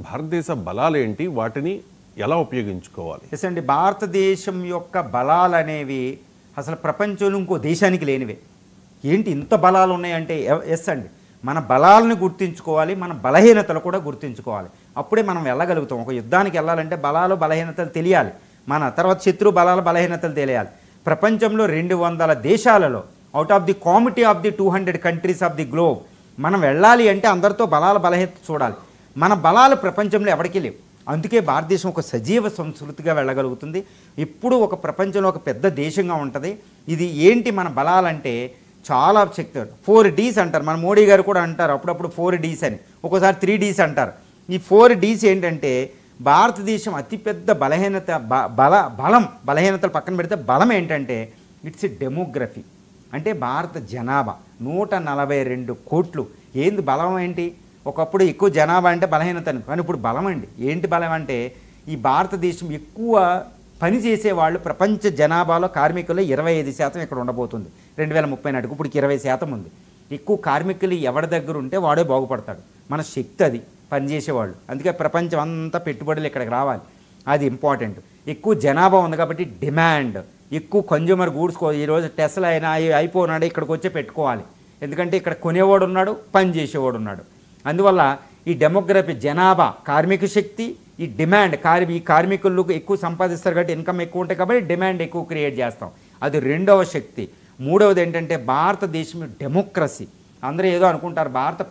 భారతదేశ బలాలేంటి, వాటిని ఎలా ఉపయోగించుకోవాలి? ఎస్ అండి, భారతదేశం యొక్క బలాలు అనేవి అసలు ప్రపంచంలో ఇంకో దేశానికి లేనివే. ఏంటి ఇంత బలాలు ఉన్నాయంటే ఎస్ అండి, మన బలాలను గుర్తించుకోవాలి, మన బలహీనతలు కూడా గుర్తించుకోవాలి. అప్పుడే మనం వెళ్ళగలుగుతాం. ఒక యుద్ధానికి వెళ్ళాలంటే బలాలు బలహీనతలు తెలియాలి, మన తర్వాత శత్రు బలాల బలహీనతలు తెలియాలి. ప్రపంచంలో 200 దేశాలలో out of the comity of the 200 countries of the globe మనం వెళ్ళాలి అంటే అందరితో బలాల బలహీనత చూడాలి. మన బలాలు ప్రపంచంలో ఎవరికీ లేవు. అందుకే భారతదేశం ఒక సజీవ సంస్కృతిగా వెళ్ళగలుగుతుంది. ఇప్పుడు ఒక ప్రపంచంలో ఒక పెద్ద దేశంగా ఉంటుంది. ఇది ఏంటి మన బలాలంటే చాలా శక్తి. 4Ds అంటారు, మన మోడీ గారు కూడా అంటారు అప్పుడప్పుడు 4Ds అని, ఒక్కోసారి 3Ds అంటారు. ఈ 4Ds ఏంటంటే భారతదేశం అతిపెద్ద బలహీనత బలహీనతలు పక్కన పెడితే బలం ఏంటంటే ఇట్స్ డెమోగ్రఫీ. అంటే భారత జనాభా 142 కోట్లు. ఏంది బలం ఏంటి? ఒకప్పుడు ఎక్కువ జనాభా అంటే బలహీనత, కానీ ఇప్పుడు బలం అండి. ఏంటి బలం అంటే ఈ భారతదేశం ఎక్కువ పని చేసేవాళ్ళు ప్రపంచ జనాభాలో కార్మికులు 25% ఇక్కడ ఉండబోతుంది 2030 నాటికి. ఇప్పుడు 20% ఉంది. ఎక్కువ కార్మికులు ఎవరి దగ్గర ఉంటే వాడే బాగుపడతాడు. మన శక్తి అది, పనిచేసేవాళ్ళు. అందుకే ప్రపంచం అంతా పెట్టుబడులు ఇక్కడికి రావాలి, అది ఇంపార్టెంట్. ఎక్కువ జనాభా ఉంది కాబట్టి డిమాండ్, ఎక్కువ కన్జ్యూమర్ గూడ్స్. ఈరోజు టెస్లా అయినా అయిపోయినాడు ఇక్కడికి వచ్చే పెట్టుకోవాలి, ఎందుకంటే ఇక్కడ కొనేవాడు ఉన్నాడు, పని చేసేవాడు ఉన్నాడు. అందువల్ల ఈ డెమోగ్రఫీ, జనాభా, కార్మిక శక్తి, ఈ డిమాండ్, ఈ కార్మికులు ఎక్కువ సంపాదిస్తారు కాబట్టి ఇన్కమ్ ఎక్కువ ఉంటాయి కాబట్టి డిమాండ్ ఎక్కువ క్రియేట్ చేస్తాం. అది రెండవ శక్తి. మూడవది ఏంటంటే భారతదేశం డెమోక్రసీ. అందరూ ఏదో అనుకుంటారు భారత